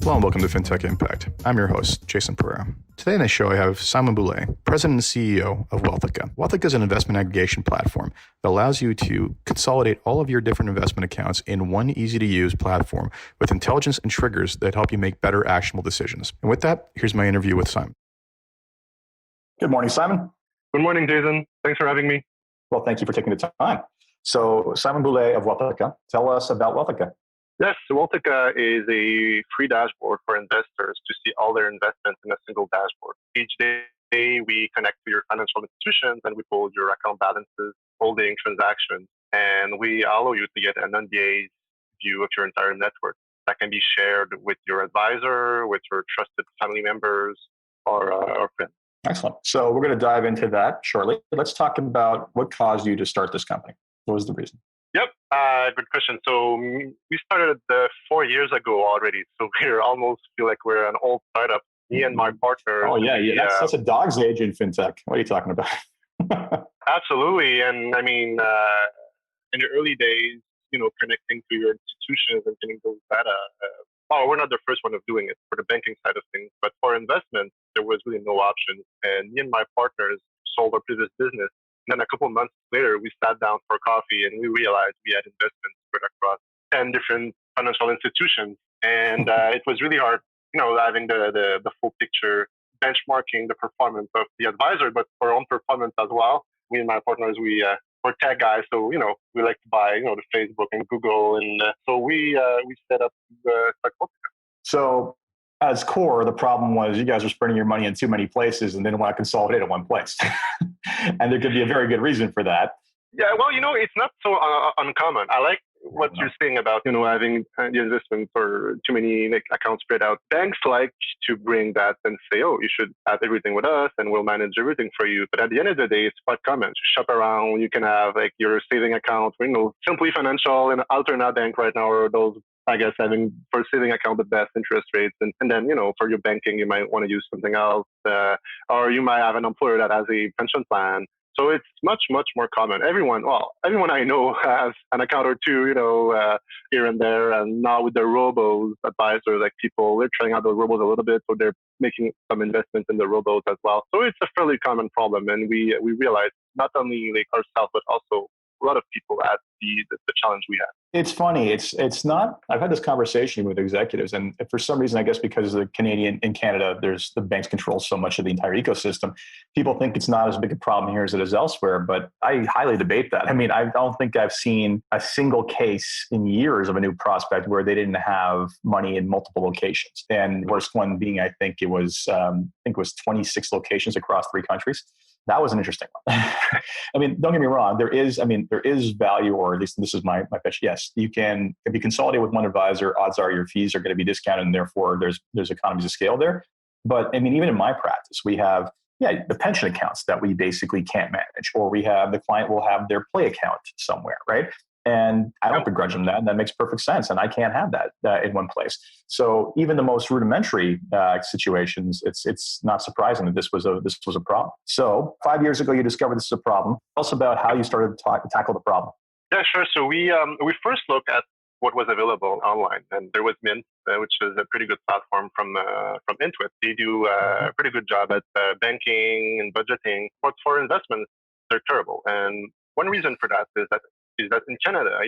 Hello and welcome to Fintech Impact. I'm your host, Jason Pereira. Today on the show, I have Simon Boulet, President and CEO of Wealthica. Wealthica is an investment aggregation platform that allows you to consolidate all of your different investment accounts in one easy-to-use platform with intelligence and triggers that help you make better actionable decisions. And with that, here's my interview with Simon. Good morning, Simon. Good morning, Jason. Thanks for having me. Well, thank you for taking the time. So, Simon Boulet of Wealthica, tell us about Wealthica. Yes, Wealthica is a free dashboard for investors to see all their investments in a single dashboard. Each day, we connect to your financial institutions and we pull your account balances, holding transactions, and we allow you to get an unbiased view of your entire network that can be shared with your advisor, with your trusted family members, or friends. Excellent. So we're going to dive into that shortly. Let's talk about what caused you to start this company. What was the reason? Yep, good question. So we started 4 years ago already. So we almost feel like we're an old startup. Me and my partner. Oh yeah, that's a dog's age in fintech. What are you talking about? Absolutely, and I mean, in the early days, connecting to your institutions and getting those data. We're not the first one of doing it for the banking side of things, but for investments, there was really no option. And me and my partners sold our previous business. And then a couple of months later, we sat down for coffee and we realized we had investments spread across 10 different financial institutions. And it was really hard, having the full picture, benchmarking the performance of the advisor, but for our own performance as well. Me and my partners, we're tech guys, so we like to buy the Facebook and Google, and so we set up Wealthica. So as core, the problem was you guys are spending your money in too many places and didn't want to consolidate in one place, and there could be a very good reason for that. Yeah, well, it's not so uncommon. I like what you're saying about having the investments or too many accounts spread out. Banks like to bring that and say, oh, you should have everything with us and we'll manage everything for you. But at the end of the day, it's quite common. You shop around, you can have your saving account, Simply Financial and Alternate Bank right now are those, I guess, having for saving account the best interest rates. And then, for your banking, you might want to use something else. Or you might have an employer that has a pension plan. So it's much, much more common. Everyone I know has an account or two, here and there. And now with the robos advisors, people, they're trying out those robos a little bit. So they're making some investments in the robos as well. So it's a fairly common problem. And we realize not only ourselves, but also a lot of people at the challenge we have. It's funny. It's not, I've had this conversation with executives, and for some reason, I guess because of in Canada, there's the banks control so much of the entire ecosystem. People think it's not as big a problem here as it is elsewhere, but I highly debate that. I mean, I don't think I've seen a single case in years of a new prospect where they didn't have money in multiple locations. And worst one being, I think it was 26 locations across 3 countries. That was an interesting one. I mean, don't get me wrong. There is value, or at least this is my pitch. Yes, you can, if you consolidate with one advisor, odds are your fees are going to be discounted, and therefore there's economies of scale there. But I mean, even in my practice, we have the pension accounts that we basically can't manage, or we have the client will have their play account somewhere, right? And I don't begrudge them that. And that makes perfect sense. And I can't have that in one place. So even the most rudimentary situations, it's not surprising that this was a problem. So 5 years ago, you discovered this is a problem. Tell us about how you started to tackle the problem. Yeah, sure. So we first looked at what was available online, and there was Mint, which is a pretty good platform from Intuit. They do a pretty good job at banking and budgeting, but for investments, they're terrible. And one reason for that is that in Canada,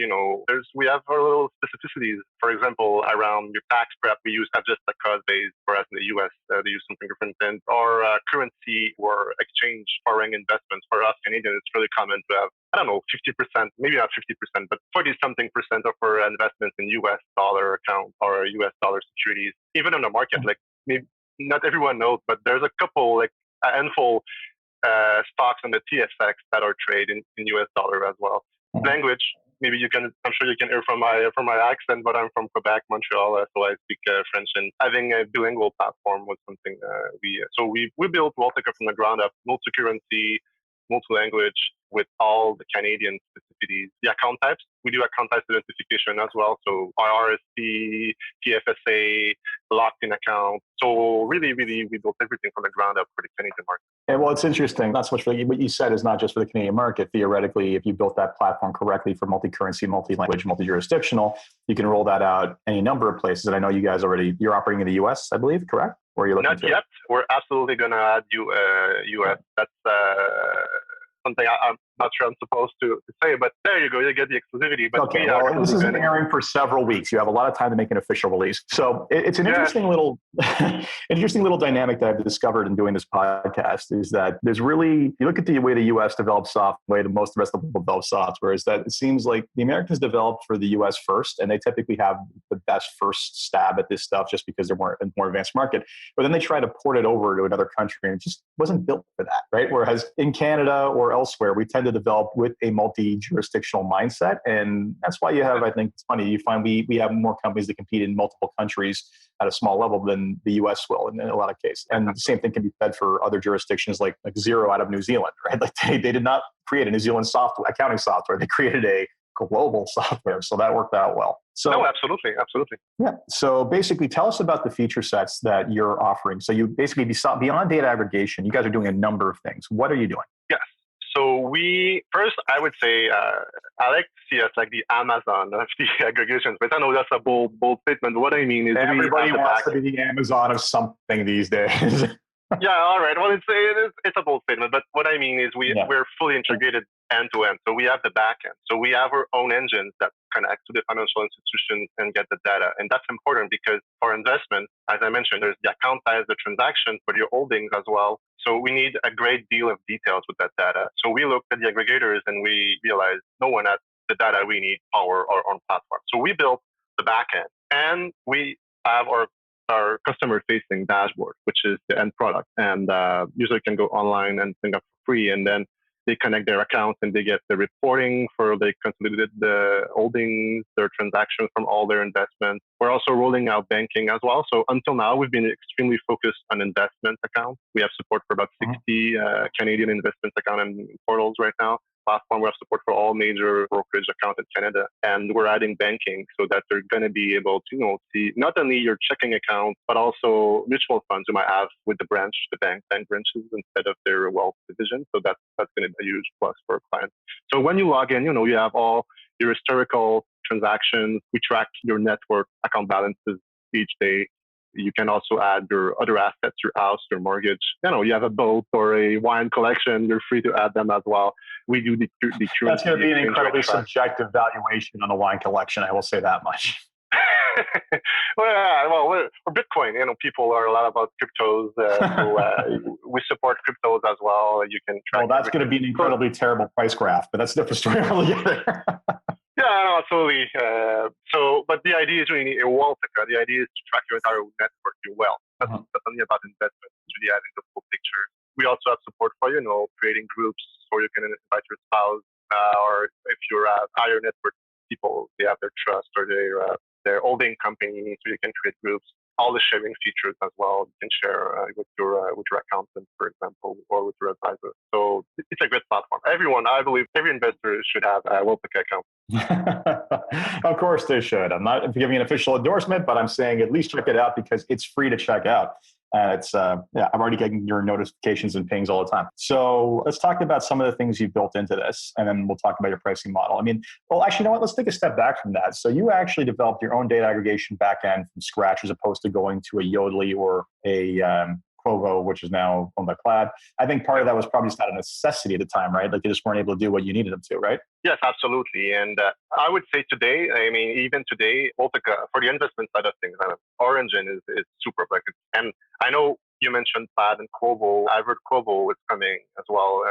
we have our little specificities. For example, around your tax prep, we use just a cause base, whereas in the US, they use something different. And our currency or exchange foreign investments for us Canadians, it's really common to have, 50%, maybe not 50%, but 40-something% of our investments in US dollar accounts or US dollar securities. Even on the market, maybe not everyone knows, but there's a couple, a handful stocks on the TSX that are traded in US dollar as well. Language, I'm sure you can hear from my accent, but I'm from Quebec, Montreal, so I speak French, and having a bilingual platform was something we built Wealthica from the ground up, multi-currency, multi-language, with all the Canadian specific entities. The account types, we do account types identification as well. So RRSP, TFSA, locked-in account. So really, we built everything from the ground up for the Canadian market. And well, it's interesting. Not so much for what you said is not just for the Canadian market. Theoretically, if you built that platform correctly for multi-currency, multi-language, multi-jurisdictional, you can roll that out any number of places. And I know you guys you're operating in the US, I believe, correct? Or are you looking Not yet. We're absolutely going to add US. That's something I'm not sure I'm supposed to say, but there you go. You get the exclusivity. But okay, well, this is airing for several weeks. You have a lot of time to make an official release. So it's an interesting little dynamic that I've discovered in doing this podcast is that there's really, you look at the way the US develops software, the way that most of the rest of the world develops software, is that it seems like the Americans develop for the US first, and they typically have the best first stab at this stuff just because they're more advanced market. But then they try to port it over to another country, and it just wasn't built for that, right? Whereas in Canada or elsewhere, we tend to develop with a multi-jurisdictional mindset. And that's why you have, I think it's funny, you find we have more companies that compete in multiple countries at a small level than the US will in a lot of cases. And the same thing can be said for other jurisdictions like Xero out of New Zealand, right? Like they did not create a New Zealand accounting software. They created a global software. So that worked out well. So, no, absolutely. Yeah. So basically tell us about the feature sets that you're offering. So you basically, beyond data aggregation, you guys are doing a number of things. What are you doing? Yes. So I would say, I like to see us like the Amazon of the aggregations, but I know that's a bold statement. What I mean is everybody wants to be the Amazon of something these days. Yeah, all right. Well, it's a bold statement, but what I mean is we're fully integrated end to end. So we have the back end. So we have our own engines that connect to the financial institutions and get the data. And that's important because for investment, as I mentioned, there's the account types, the transactions, but your holdings as well. So we need a great deal of details with that data. So we looked at the aggregators and we realized no one has the data we need power our own platform. So we built the back end and we have our customer-facing dashboard, which is the end product. And user can go online and sign up for free, and then they connect their accounts and they get the reporting they consolidated the holdings, their transactions from all their investments. We're also rolling out banking as well. So until now, we've been extremely focused on investment accounts. We have support for about 60 Canadian investment account and portals right now. Platform. We have support for all major brokerage accounts in Canada, and we're adding banking so that they're going to be able to, see not only your checking account, but also mutual funds you might have with the bank branches instead of their wealth division. So that's going to be a huge plus for clients. So when you log in, you have all your historical transactions. We track your network account balances each day. You can also add your other assets, your house, your mortgage. You have a boat or a wine collection. You're free to add them as well. We do the currency. That's going to be an incredibly subjective valuation on the wine collection. I will say that much. well, for Bitcoin, people are a lot about cryptos. So we support cryptos as well. You can track. Well, that's going to be an incredibly terrible price graph, but that's a different story altogether. Yeah, absolutely. But the idea is really a Wealthica. The idea is to track your entire network, your wealth. That's only about investment. It's really adding the full picture. We also have support for, creating groups so you can invite your spouse, or if you're higher net worth people, they have their trust or their holding company, so you can create groups. All the sharing features as well. You can share with your accountant, for example, or with your advisor. So it's a great platform. I believe every investor should have a Wealthica account. Of course they should. I'm not giving an official endorsement, but I'm saying at least check it out because it's free to check out. It's I'm already getting your notifications and pings all the time. So let's talk about some of the things you've built into this, and then we'll talk about your pricing model. Actually, you know what? Let's take a step back from that. So you actually developed your own data aggregation backend from scratch, as opposed to going to a Yodlee or a Quovo, which is now owned by Plaid. I think part of that was probably just not a necessity at the time, right? Like they just weren't able to do what you needed them to, right? Yes, absolutely. And I would say today, even today, Wealthica, for the investment side of things, our engine is super quick. And I know you mentioned Plaid and Quovo. I've heard Quovo is coming as well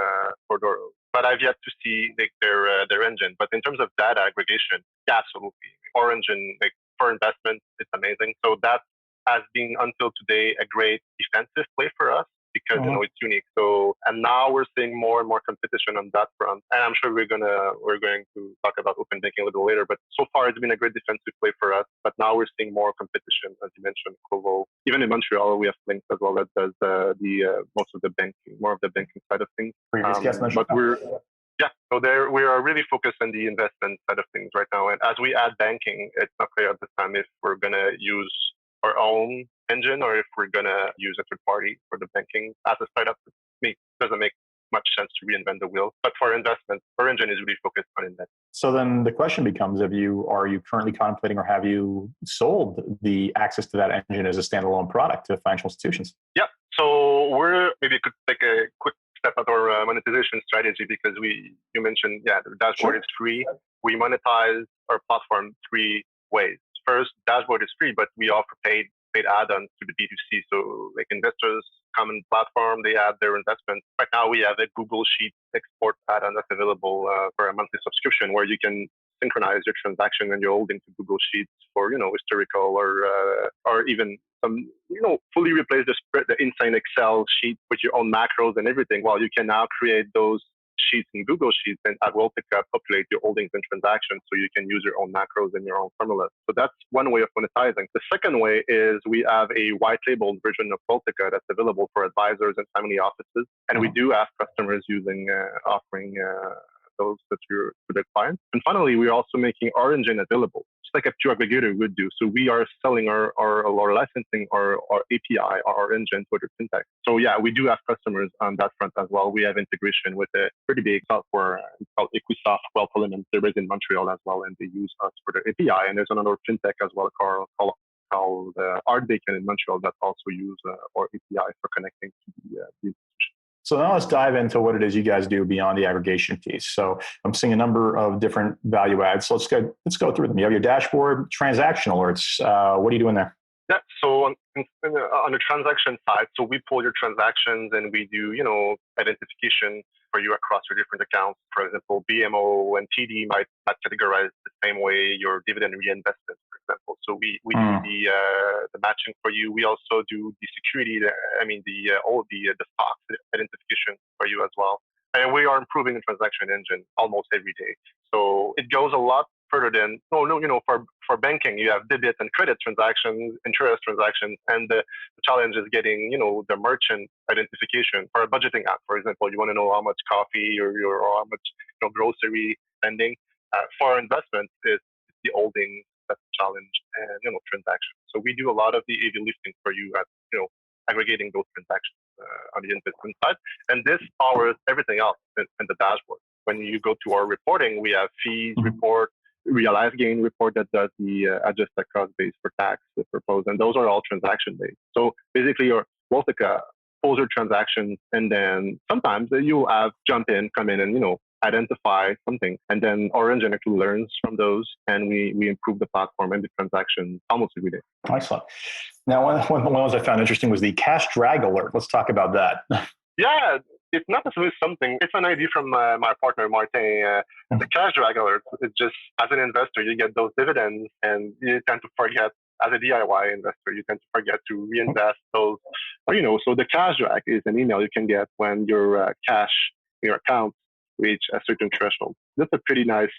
but I've yet to see their engine. But in terms of data aggregation, yeah, absolutely. Our engine, for investment, it's amazing. So that has been until today a great defensive play for us because it's unique. So, and now we're seeing more and more competition on that front. And I'm sure we're going to talk about open banking a little later. But so far, it's been a great defensive play for us. But now we're seeing more competition, as you mentioned, Quovo. Even in Montreal, we have Link as well that does more of the banking side of things. Previous guest mentioned. Yeah, so there we are really focused on the investment side of things right now. And as we add banking, it's not clear at this time if we're gonna use our own engine or if we're gonna use a third party for the banking. As a startup, to me, it doesn't make much sense to reinvent the wheel. But for investment, our engine is really focused on investment. So then the question becomes: are you currently contemplating, or have you sold the access to that engine as a standalone product to financial institutions? Yeah, so we're maybe could take a quick step at our monetization strategy because you mentioned the dashboard Sure. is free. We monetize our platform three ways. First, dashboard is free, but we offer paid add-ons to the B2C. So like investors come in platform, they add their investment. Right now we have a Google Sheet export add-on that's available for a monthly subscription where you can synchronize your transaction and your holding to Google Sheets for historical or even some fully replace the insane Excel sheet with your own macros and everything. Well, you can now create those sheets in Google Sheets and at Wealthica populate your holdings and transactions so you can use your own macros and your own formulas. So that's one way of monetizing. The second way is we have a white labeled version of Wealthica that's available for advisors and family offices. And we do have customers offering those to their clients. And finally, we're also making our engine available, just like a pure aggregator would do. So we are selling our licensing, our API, our engine to other fintech. So yeah, we do have customers on that front as well. We have integration with a pretty big software called Equisoft Wealth Elements. They're based in Montreal as well, and they use us for their API. And there's another fintech as well called Aggregation in Montreal that also use our API for connecting to the So now let's dive into what it is you guys do beyond the aggregation piece. So I'm seeing a number of different value adds. So let's go through them. You have your dashboard, transaction alerts. What are you doing there? Yeah, so on the transaction side, so we pull your transactions and we do, identification for you across your different accounts. For example, BMO and TD might categorize the same way your dividend reinvestment, for example. So we do the matching for you. We also do the security, all the stocks identification for you as well. And we are improving the transaction engine almost every day. So it goes a lot further than for banking you have debit and credit transactions, interest transactions, and the challenge is getting the merchant identification for a budgeting app. For example, you want to know how much coffee or how much grocery spending. For investment, it's the holding that's the challenge and transactions. So we do a lot of the heavy lifting for you at aggregating those transactions on the investment side, and this powers everything else in the dashboard. When you go to our reporting, we have fees report, realized gain report that does the adjusted cost base for tax proposed, and those are all transaction based. So basically, your Wealthica pulls your transactions, and then sometimes you'll have come in and identify something, and then our engine actually learns from those, and we improve the platform and the transactions almost every day. Excellent. Now, one of the ones I found interesting was the cash drag alert. Let's talk about that. Yeah, it's not necessarily something. It's an idea from my partner, Martin. The cash drag alert is just, as an investor, you get those dividends and you tend to forget, as a DIY investor, you tend to forget to reinvest those. So the cash drag is an email you can get when your cash in your account reach a certain threshold. That's a pretty nice,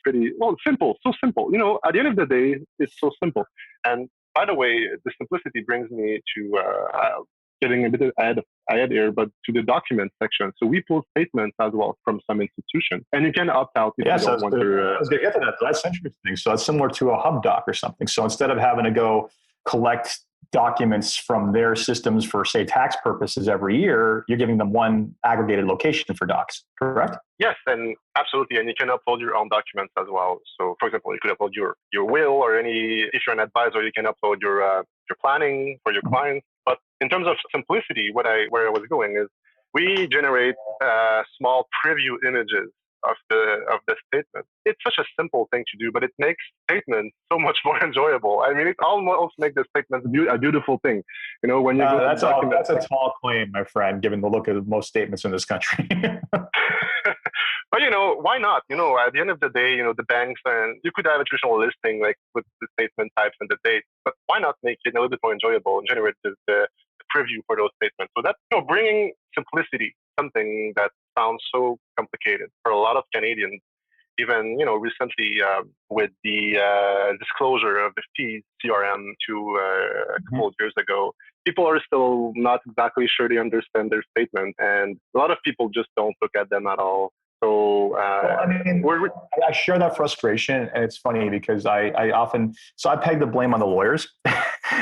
simple, so simple. At the end of the day, it's so simple. And by the way, the simplicity brings me to getting a bit ahead here, but to the document section. So we pull statements as well from some institutions, and you can opt out if you don't want to. I was going to get to that. That's interesting. So it's similar to a hub doc or something. So instead of having to go collect documents from their systems for, say, tax purposes every year, you're giving them one aggregated location for docs, correct? Yes, and absolutely. And you can upload your own documents as well. So, for example, you could upload your will, or if you're an advisor, you can upload your planning for your clients. But in terms of simplicity, where I was going is we generate small preview images of the statement. It's such a simple thing to do, but it makes statements so much more enjoyable. I mean, it almost makes the statements a beautiful thing. When you go that's a tall claim, my friend, given the look of most statements in this country. But why not? At the end of the day, the banks, and you could have a traditional listing like with the statement types and the date, but why not make it a little bit more enjoyable and generate the preview for those statements? So that's bringing simplicity, something that sounds so complicated for a lot of Canadians. Even recently with the disclosure of the fees CRM a couple of years ago, people are still not exactly sure they understand their statement, and a lot of people just don't look at them at all. So well, I mean, I share that frustration, and it's funny because I often I peg the blame on the lawyers,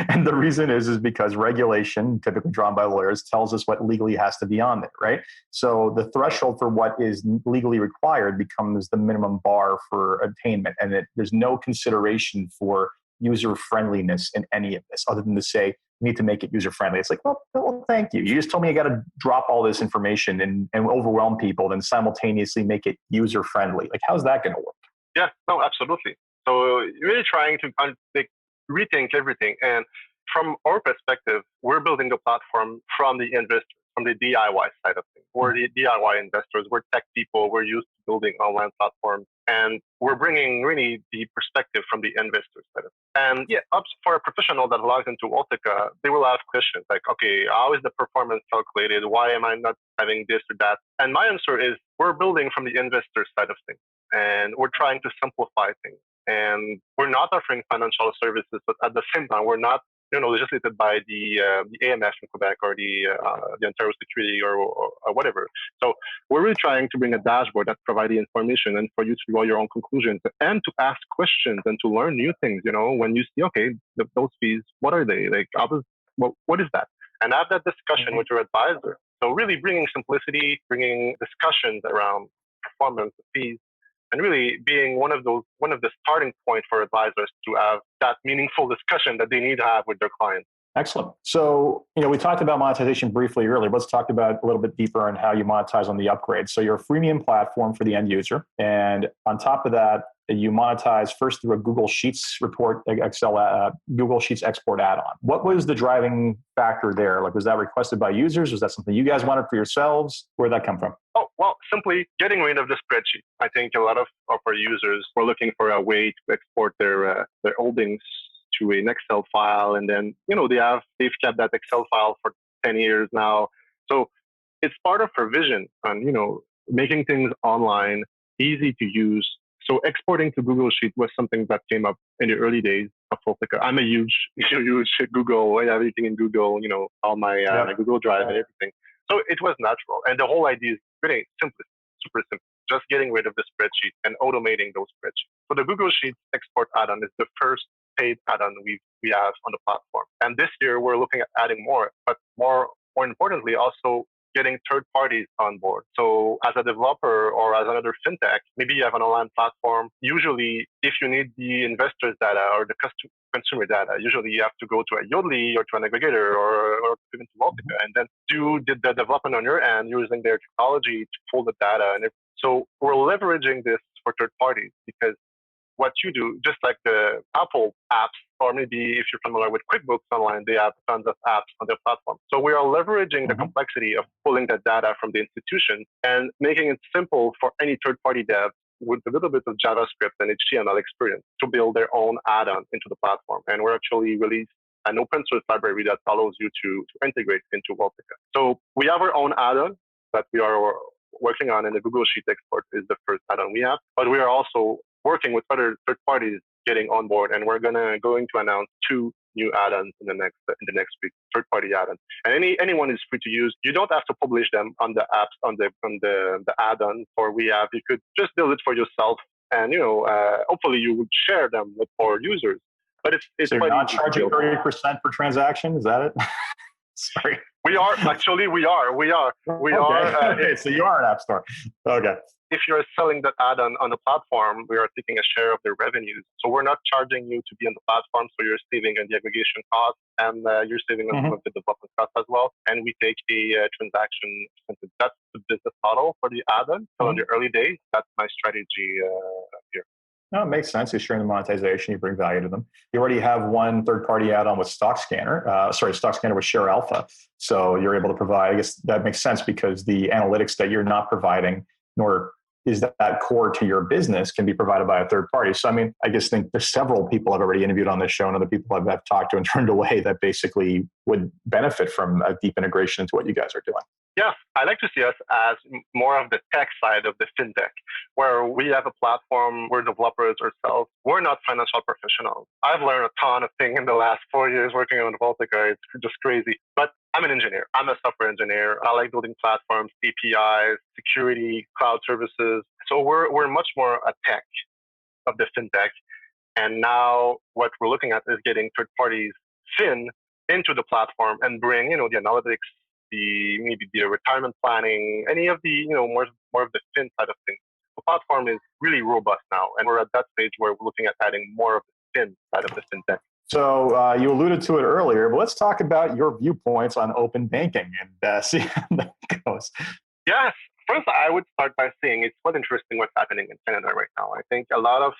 and the reason is because regulation, typically drawn by lawyers, tells us what legally has to be on there, right? So the threshold for what is legally required becomes the minimum bar for attainment, and there's no consideration for user friendliness in any of this, other than to say we need to make it user friendly. It's like, well, thank you. You just told me I got to drop all this information and overwhelm people, then simultaneously make it user friendly. Like, how's that going to work? Yeah, no, absolutely. So you're really trying to rethink everything. And from our perspective, we're building a platform from the investors, from the DIY side of things. We're the DIY investors. We're tech people. We're used to building online platforms. And we're bringing really the perspective from the investor side of it. And yeah, for a professional that logs into Wealthica, they will ask questions like, okay, how is the performance calculated? Why am I not having this or that? And my answer is, we're building from the investor side of things. And we're trying to simplify things. And we're not offering financial services, but at the same time, we're not legislated by the AMF in Quebec or the Ontario Security or whatever. So we're really trying to bring a dashboard that provides the information and for you to draw your own conclusions and to ask questions and to learn new things. When you see, okay, those fees, what are they? Like, what is that? And have that discussion with your advisor. So really bringing simplicity, bringing discussions around performance, fees, and really being one of the starting point for advisors to have that meaningful discussion that they need to have with their clients. Excellent. So, we talked about monetization briefly earlier. Let's talk about a little bit deeper on how you monetize on the upgrade. So you're a freemium platform for the end user. And on top of that, you monetize first through a Google Sheets report, Google Sheets export add-on. What was the driving factor there? Like, was that requested by users? Was that something you guys wanted for yourselves? Where'd that come from? Oh, well, simply getting rid of the spreadsheet. I think a lot of our users were looking for a way to export their holdings to an Excel file. And then, they've kept that Excel file for 10 years now. So it's part of our vision on, making things online, easy to use. So exporting to Google Sheet was something that came up in the early days of Wealthica. I'm a huge Google, I have everything in Google, all my Google Drive and everything. So it was natural. And the whole idea is really simple, super simple. Just getting rid of the spreadsheet and automating those spreadsheets. So the Google Sheets export add-on is the first paid add-on we have on the platform. And this year we're looking at adding more, but more importantly, also getting third parties on board. So as a developer or as another fintech, maybe you have an online platform. Usually, if you need the investors' data or the consumer data, usually you have to go to a Yodlee or to an aggregator or even to Wealthica and then do the development on your end using their technology to pull the data. And so we're leveraging this for third parties because what you do, just like the Apple apps, or maybe if you're familiar with QuickBooks Online, they have tons of apps on their platform. So we are leveraging the complexity of pulling that data from the institution and making it simple for any third-party dev with a little bit of JavaScript and HTML experience to build their own add-on into the platform. And we're actually released an open source library that allows you to integrate into Wealthica. So we have our own add-on that we are working on, and the Google Sheet export is the first add-on we have. But we are also working with other third parties getting on board, and we're going to announce 2 new add-ons in the next week, third-party add-ons. And anyone is free to use. You don't have to publish them on the apps on the add-ons, or you could just build it for yourself, and hopefully you would share them with our users. But it's so you're not charging 30% per transaction. Is that it? Sorry. We are actually. We are. Okay, so you are an app store. Okay. If you're selling that add-on on the platform, we are taking a share of their revenues. So we're not charging you to be on the platform. So you're saving on the aggregation cost and you're saving on some of the development costs as well. And we take a transaction percentage. That's the business model for the add-on. So in the early days, that's my strategy here. No, it makes sense. You're sharing the monetization. You bring value to them. You already have one third-party add-on with StockScanner with Share Alpha. So you're able to provide, I guess that makes sense because the analytics that you're not providing, nor is that core to your business, can be provided by a third party. So, I think there's several people I've already interviewed on this show and other people I've talked to and turned away that basically would benefit from a deep integration into what you guys are doing. Yes, I like to see us as more of the tech side of the fintech, where we have a platform, we're developers ourselves. We're not financial professionals. I've learned a ton of things in the last 4 years working on Wealthica. It's just crazy. But I'm an engineer. I'm a software engineer. I like building platforms, APIs, security, cloud services. So we're much more a tech of the fintech. And now what we're looking at is getting third parties fin into the platform and bring, the analytics, maybe the retirement planning, any of the, more of the fin side of things. The platform is really robust now, and we're at that stage where we're looking at adding more of the fin side of the fintech. So you alluded to it earlier, but let's talk about your viewpoints on open banking and see how that goes. Yes. First, I would start by saying it's quite interesting what's happening in Canada right now. I think a lot of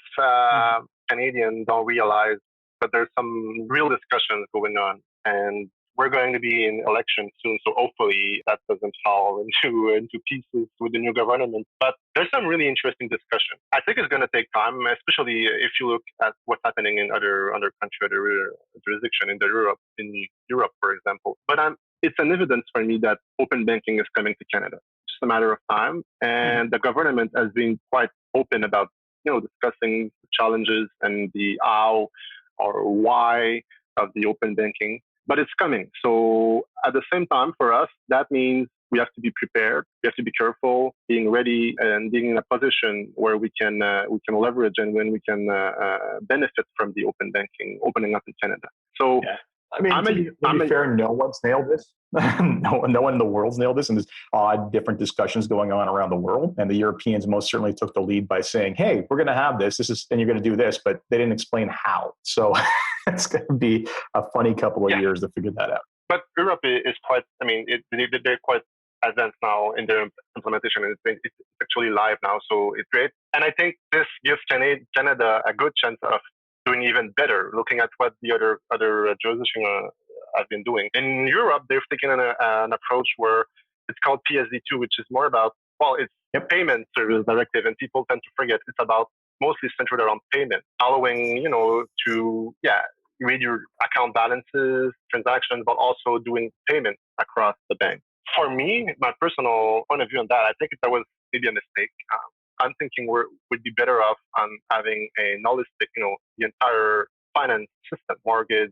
Canadians don't realize that there's some real discussions going on, and we're going to be in election soon. So hopefully that doesn't fall into pieces with the new government. But there's some really interesting discussion. I think it's going to take time, especially if you look at what's happening in other countries, other jurisdiction in Europe, for example. But it's an evidence for me that open banking is coming to Canada. It's a matter of time, and the government has been quite open about discussing the challenges and the how or why of the open banking. But it's coming. So at the same time, for us, that means we have to be prepared. We have to be careful, being ready, and being in a position where we can leverage and when we can benefit from the open banking opening up in Canada. So. Yeah. I mean, to be fair, no one's nailed this. no one in the world's nailed this, and there's odd different discussions going on around the world. And the Europeans most certainly took the lead by saying, "Hey, we're going to have this. And you're going to do this," but they didn't explain how. So it's going to be a funny couple of years to figure that out. But Europe is quite. I mean, they're quite advanced now in their implementation, and it's actually live now. So it's great. And I think this gives Canada a good chance of doing even better, looking at what the other jurisdictions have been doing. In Europe, they've taken an approach where it's called PSD2, which is more about, it's payment service directive, and people tend to forget it's about mostly centered around payment, allowing, to, read your account balances, transactions, but also doing payment across the bank. For me, my personal point of view on that, I think that was maybe a mistake. I'm thinking we'd be better off on having a holistic, the entire finance system, mortgage,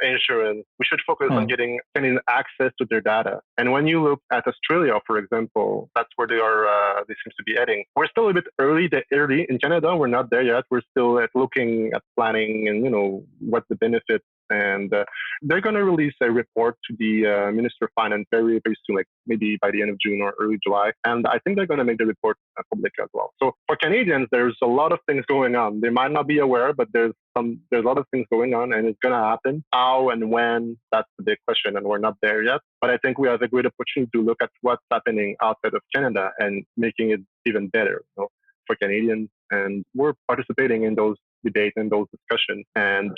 insurance. We should focus on getting access to their data. And when you look at Australia, for example, that's where they seem to be heading. We're still a bit early in Canada. We're not there yet. We're still looking at planning and, what the benefits. And they're going to release a report to the Minister of Finance very, very soon, like maybe by the end of June or early July. And I think they're going to make the report public as well. So for Canadians, there's a lot of things going on. They might not be aware, but there's a lot of things going on, and it's going to happen. How and when, that's the big question, and we're not there yet. But I think we have a great opportunity to look at what's happening outside of Canada and making it even better for Canadians. And we're participating in those debates and those discussions. And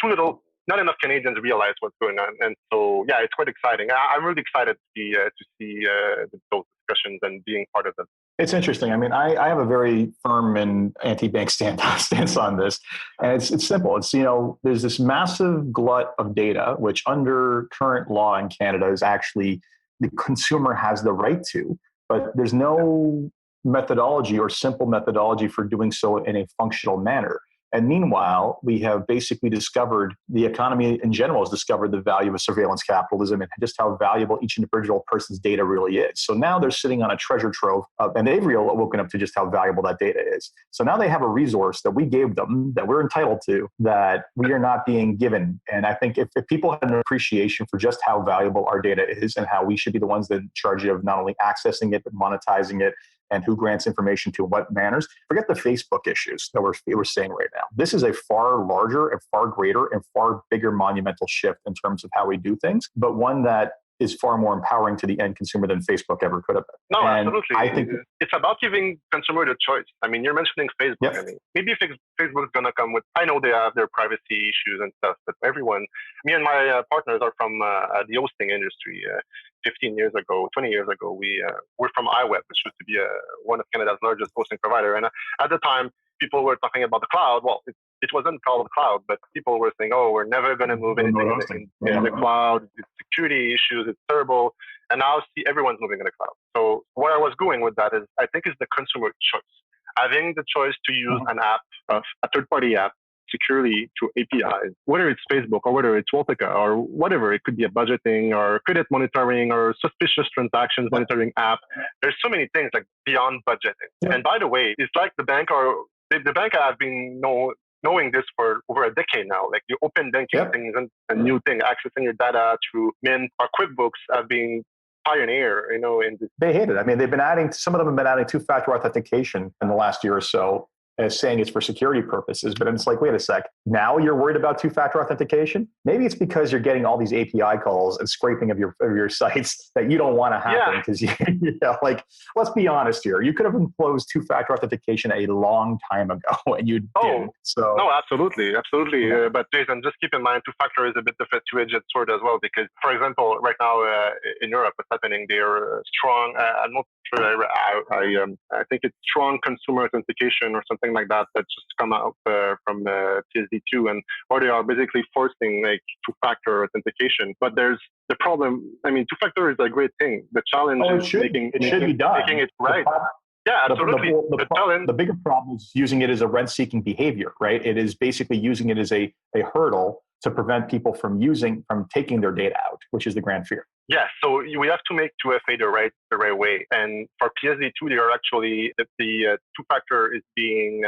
not enough Canadians realize what's going on. And so, it's quite exciting. I'm really excited to see those discussions and being part of them. It's interesting. I mean, I have a very firm and anti-bank stance on this. And it's simple. It's, there's this massive glut of data, which under current law in Canada is actually the consumer has the right to, but there's no methodology or simple methodology for doing so in a functional manner. And meanwhile, we have basically discovered, the economy in general has discovered the value of surveillance capitalism and just how valuable each individual person's data really is. So now they're sitting on a treasure trove, and they've woken up to just how valuable that data is. So now they have a resource that we gave them, that we're entitled to, that we are not being given. And I think if people had an appreciation for just how valuable our data is and how we should be the ones that are in charge of not only accessing it, but monetizing it, and who grants information to what manners. Forget the Facebook issues that we're seeing right now. This is a far larger and far greater and far bigger monumental shift in terms of how we do things, but one that is far more empowering to the end consumer than Facebook ever could have been. No, and absolutely. I think it's about giving consumer the choice. I mean, you're mentioning Facebook. Yep. I mean, maybe Facebook's going to come with, I know they have their privacy issues and stuff, but me and my partners are from the hosting industry. 15 years ago, 20 years ago, we're from iWeb, which used to be one of Canada's largest hosting provider. And at the time, people were talking about the cloud. Well, it wasn't called the cloud, but people were saying, we're never going to move anything in the cloud. It's security issues. It's terrible. And now see everyone's moving in the cloud. So where I was going with that is I think it's the consumer choice. Having the choice to use an app, a third-party app, securely through APIs, whether it's Facebook or whether it's Wealthica or whatever, it could be a budgeting or credit monitoring or suspicious transactions monitoring app. There's so many things like beyond budgeting. And by the way, it's like the bank have been knowing this for over a decade now. Like the open banking things and a new thing, accessing your data through Mint or QuickBooks have been pioneer, in this. They hate it. I mean, some of them have been adding two-factor authentication in the last year or so, as saying it's for security purposes. But it's like, wait a sec. Now you're worried about two-factor authentication? Maybe it's because you're getting all these API calls and scraping of your sites that you don't want to happen. Because let's be honest here. You could have imposed two-factor authentication a long time ago, and you didn't. So no, absolutely. But Jason, just keep in mind, two-factor is a bit of a two-edged sword as well. Because, for example, right now in Europe, what's happening? They're strong. I'm not sure. I think it's strong consumer authentication or something like that just come out from PSD2, or they are basically forcing like two-factor authentication. But there's the problem. I mean, two-factor is a great thing. The challenge is making it right. Yeah, absolutely. The bigger problem is using it as a rent-seeking behavior, right? It is basically using it as a hurdle to prevent people from taking their data out, which is the grand fear. Yeah, so we have to make 2FA the right way. And for PSD2, they are actually, the two-factor is being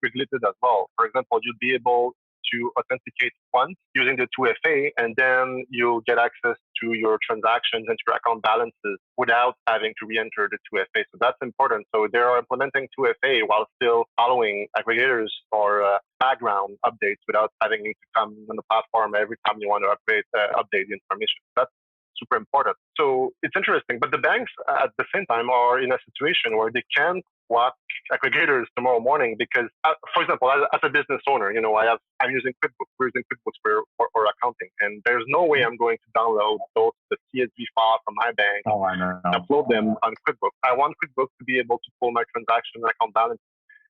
regulated as well. For example, you'll be able to authenticate once using the 2FA, and then you'll get access to your transactions and to your account balances without having to re-enter the 2FA. So that's important. So they are implementing 2FA while still following aggregators or background updates without having to come on the platform every time you want to update the information. That's super important. So it's interesting. But the banks at the same time are in a situation where they can't watch aggregators tomorrow morning because, for example, as a business owner, I'm using QuickBooks. We're using QuickBooks for accounting, and there's no way I'm going to download the CSV file from my bank and upload them on QuickBooks. I want QuickBooks to be able to pull my transaction and account balance.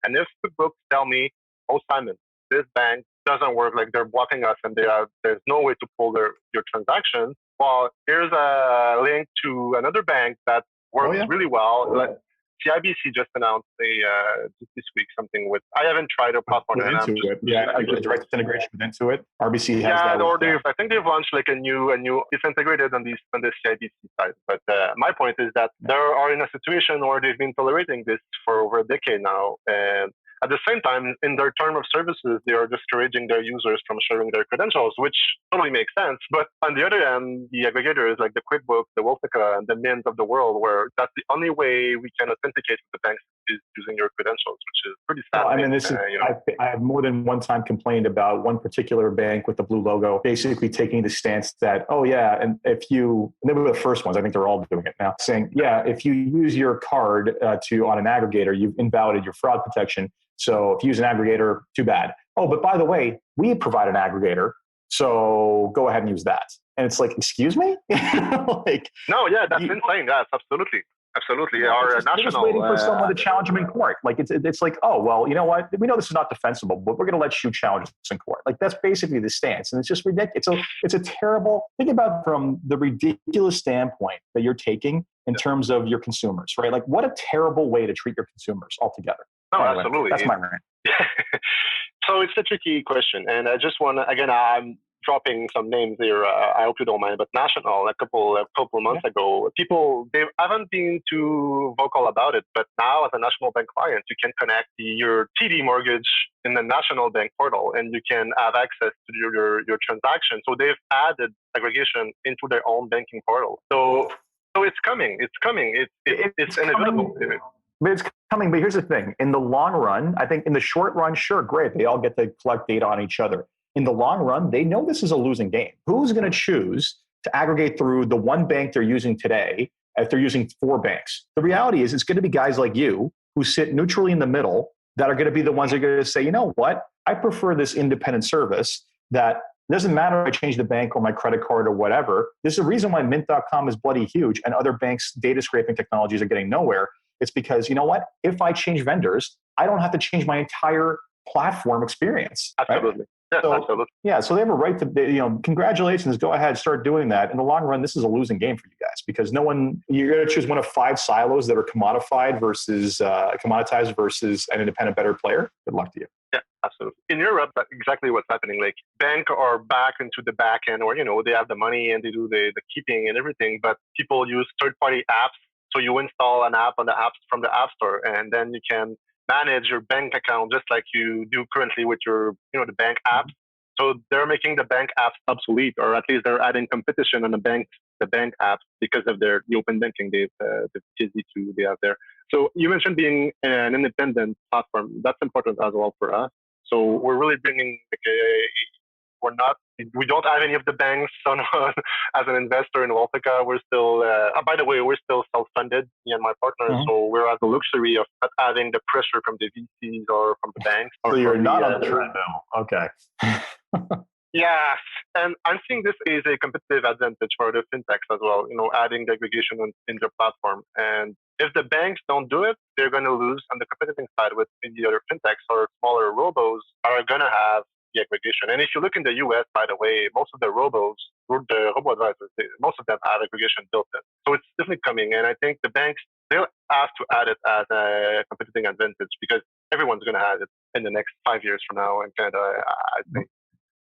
And if QuickBooks tell me, "Oh, Simon, this bank doesn't work, like they're blocking us, and there's no way to pull your transactions," well, here's a link to another bank that works really well. Like, CIBC just announced just this week something with. I haven't tried a platform. Direct integration with Intuit. RBC has that. Or I think they've launched like a new. It's integrated on the CIBC side. But my point is that they are in a situation where they've been tolerating this for over a decade now, and at the same time, in their term of services, they are discouraging their users from sharing their credentials, which totally makes sense. But on the other hand, the aggregators like the QuickBooks, the Wealthica, and the Mint of the world, where that's the only way we can authenticate with the banks is using your credentials, which is pretty sad. Well, I mean, I have more than one time complained about one particular bank with the blue logo, basically taking the stance that, and they were the first ones, I think they're all doing it now, saying, if you use your card on an aggregator, you've invalidated your fraud protection. So if you use an aggregator, too bad. Oh, but by the way, we provide an aggregator, so go ahead and use that. And it's like, excuse me? That's insane. That's absolutely. Our national. Just waiting for someone to challenge them in court. Like it's like, oh well, you know what? We know this is not defensible, but we're going to let you challenge this in court. Like that's basically the stance, and it's just ridiculous. It's a terrible. Think about from the ridiculous standpoint that you're taking in terms of your consumers, right? Like what a terrible way to treat your consumers altogether. No, absolutely. That's my rant. So it's a tricky question, and I just want to again. I'm dropping some names here. I hope you don't mind. But National, a couple months ago, they haven't been too vocal about it. But now, as a National Bank client, you can connect your TD mortgage in the National Bank portal, and you can have access to your transaction. So they've added aggregation into their own banking portal. So it's coming. It's inevitable. But it's coming. But here's the thing. In the long run, I think in the short run, sure, great. They all get to collect data on each other. In the long run, they know this is a losing game. Who's going to choose to aggregate through the one bank they're using today if they're using 4 banks? The reality is it's going to be guys like you who sit neutrally in the middle that are going to be the ones that are going to say, you know what? I prefer this independent service that doesn't matter if I change the bank or my credit card or whatever. This is the reason why Mint.com is bloody huge and other banks' data scraping technologies are getting nowhere. It's because, you know what? If I change vendors, I don't have to change my entire platform experience. Absolutely. Right? Yeah, So absolutely. yeah, so they have a right to, congratulations, go ahead, start doing that. In the long run, this is a losing game for you guys because you're going to choose one of 5 silos that are commoditized versus an independent, better player. Good luck to you. Yeah, absolutely. In Europe, that's exactly what's happening. Like bank are back into the back end, or they have the money and they do the keeping and everything. But people use third-party apps. So you install an app on the apps from the App Store, and then you can manage your bank account just like you do currently with your the bank apps. So they're making the bank apps obsolete, or at least they're adding competition on the bank apps because of the open banking the E82 they have there. So you mentioned being an independent platform. That's important as well for us. So we're really bringing we don't have any of the banks on as an investor in Wealthica. We're still, by the way, we're still self-funded, me and my partner. Mm-hmm. So we're at the luxury of not having the pressure from the VCs or from the banks. So you're not on the treadmill. Okay. Yeah, and I'm seeing this as a competitive advantage for the fintechs as well, adding the aggregation in their platform. And if the banks don't do it, they're going to lose on the competitive side with the other fintechs or smaller robos are going to have the aggregation. And if you look in the US, by the way, most of the robos, or the robo-advisors, most of them have aggregation built in. So it's definitely coming. And I think the banks, they'll have to add it as a competitive advantage because everyone's going to have it in the next 5 years from now in Canada, I think.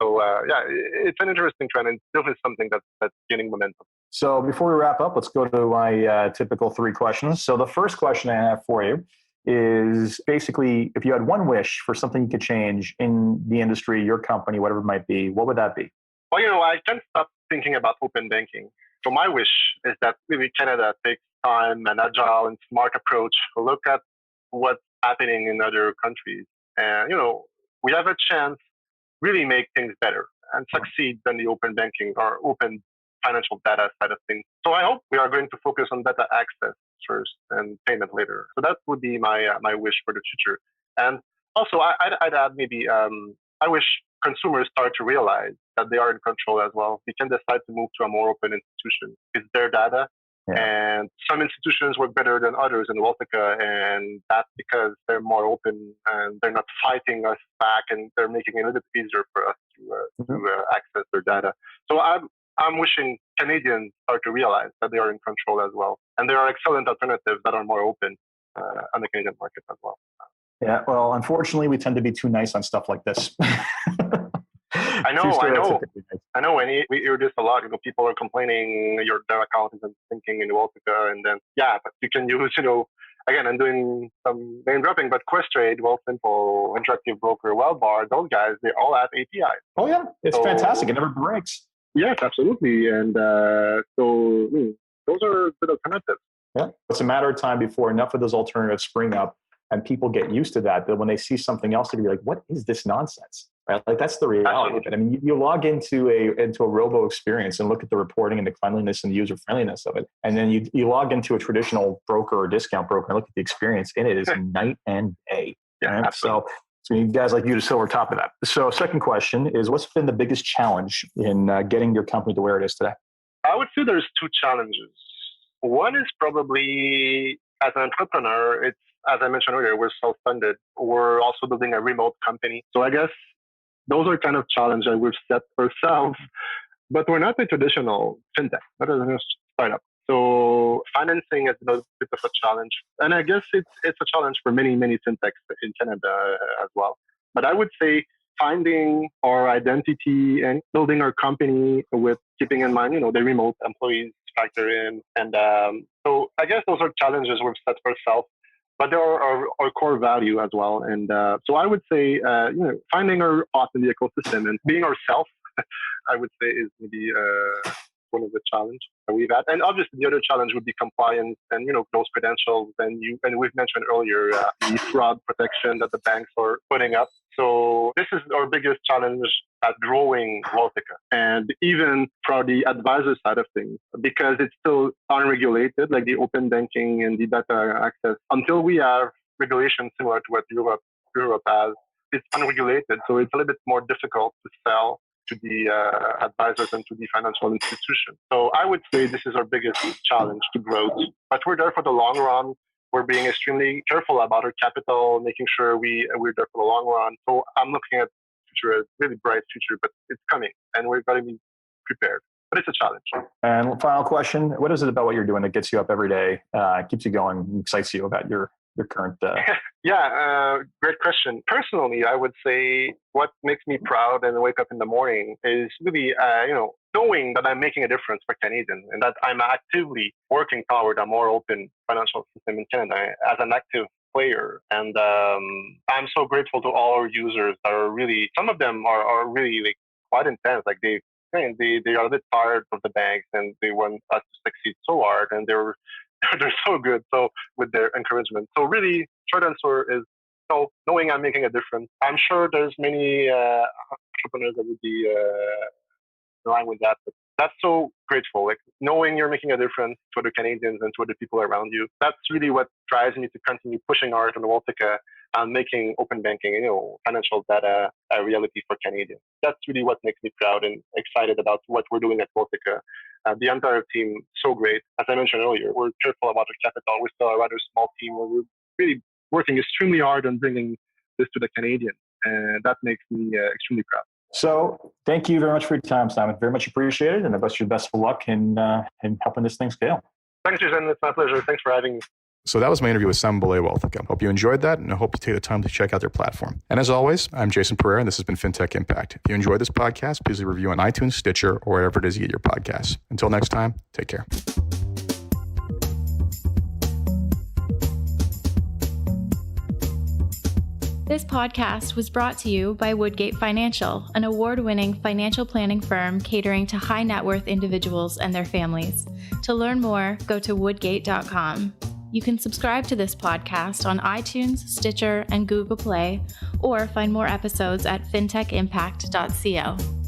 So yeah, it's an interesting trend and definitely something that's gaining momentum. So before we wrap up, let's go to my typical 3 questions. So the first question I have for you is basically, if you had one wish for something you could change in the industry, your company, whatever it might be, what would that be? Well, I can't stop thinking about open banking. So my wish is that maybe Canada takes time and agile and smart approach to look at what's happening in other countries. And, we have a chance really make things better and succeed than the open banking or open financial data side of things. So I hope we are going to focus on data access first and payment later. So that would be my wish for the future. And also, I'd add maybe I wish consumers start to realize that they are in control as well. They can decide to move to a more open institution. It's their data. Yeah. And some institutions work better than others in Wealthica, and that's because they're more open and they're not fighting us back, and they're making it a little bit easier for us to access their data. So I'm wishing Canadians start to realize that they are in control as well, and there are excellent alternatives that are more open on the Canadian market as well. Yeah, well, unfortunately, we tend to be too nice on stuff like this. I know. And we hear this a lot. People are complaining their account isn't thinking in Wealthica, and then but you can use, again, I'm doing some name dropping, but Questrade, Wealthsimple, Interactive Broker, Wellbar, those guys, they all have APIs. Oh yeah, it's fantastic. It never breaks. Yes, absolutely, and so those are good alternatives. Yeah, it's a matter of time before enough of those alternatives spring up and people get used to that when they see something else, they'll be like, what is this nonsense? Right? Like that's the reality of it. I mean, you log into a robo experience and look at the reporting and the cleanliness and the user friendliness of it. And then you log into a traditional broker or discount broker and look at the experience in it is night and day. Yeah, right? So you guys like you to silver top of that. So second question is, what's been the biggest challenge in getting your company to where it is today? I would say there's 2 challenges. One is probably as an entrepreneur, it's, as I mentioned earlier, we're self-funded. We're also building a remote company. So I guess those are kind of challenges that we've set ourselves, but we're not a traditional fintech, but a startup. So financing is a bit of a challenge. And I guess it's a challenge for many, many fintechs in Canada as well. But I would say finding our identity and building our company with keeping in mind, the remote employees factor in. And so I guess those are challenges we've set for ourselves. But there are our core value as well. And so I would say, finding our spot in the ecosystem and being ourselves, I would say is maybe one of the challenges that we've had. And obviously the other challenge would be compliance and, those credentials. And we've mentioned earlier the fraud protection that the banks are putting up. So this is our biggest challenge at growing Wealthica, and even for the advisor side of things, because it's still unregulated, like the open banking and the data access. Until we have regulation similar to what Europe has, it's unregulated, so it's a little bit more difficult to sell to the advisors and to the financial institution. So I would say this is our biggest challenge to growth, but we're there for the long run. We're being extremely careful about our capital, making sure we're there for the long run. So I'm looking at future, a really bright future, but it's coming, and we've got to be prepared. But it's a challenge. And final question: what is it about what you're doing that gets you up every day, keeps you going, excites you about your current? Great question. Personally, I would say what makes me proud and wake up in the morning is really, knowing that I'm making a difference for Canadians and that I'm actively working toward a more open financial system in Canada as an active player. And I'm so grateful to all our users that are really, some of them are really like quite intense. Like they are a bit tired of the banks and they want us to succeed so hard, and they're so good. So with their encouragement. So really, short answer is knowing I'm making a difference. I'm sure there's many entrepreneurs that would be in line with that. But that's so grateful. Like knowing you're making a difference to other Canadians and to other people around you. That's really what drives me to continue pushing hard on Wealthica and making open banking, financial data a reality for Canadians. That's really what makes me proud and excited about what we're doing at Wealthica. The entire team, so great. As I mentioned earlier, we're careful about our capital. We're still a rather small team where we're really working extremely hard on bringing this to the Canadians. And that makes me extremely proud. So thank you very much for your time, Simon. Very much appreciated, and I wish you the best of luck in helping this thing scale. Thanks, Jason. It's my pleasure. Thanks for having me. So that was my interview with Simon Boulet Wealthica. Hope you enjoyed that, and I hope you take the time to check out their platform. And as always, I'm Jason Pereira, and this has been Fintech Impact. If you enjoyed this podcast, please leave a review on iTunes, Stitcher, or wherever it is you get your podcasts. Until next time, take care. This podcast was brought to you by Woodgate Financial, an award-winning financial planning firm catering to high net worth individuals and their families. To learn more, go to woodgate.com. You can subscribe to this podcast on iTunes, Stitcher, and Google Play, or find more episodes at fintechimpact.co.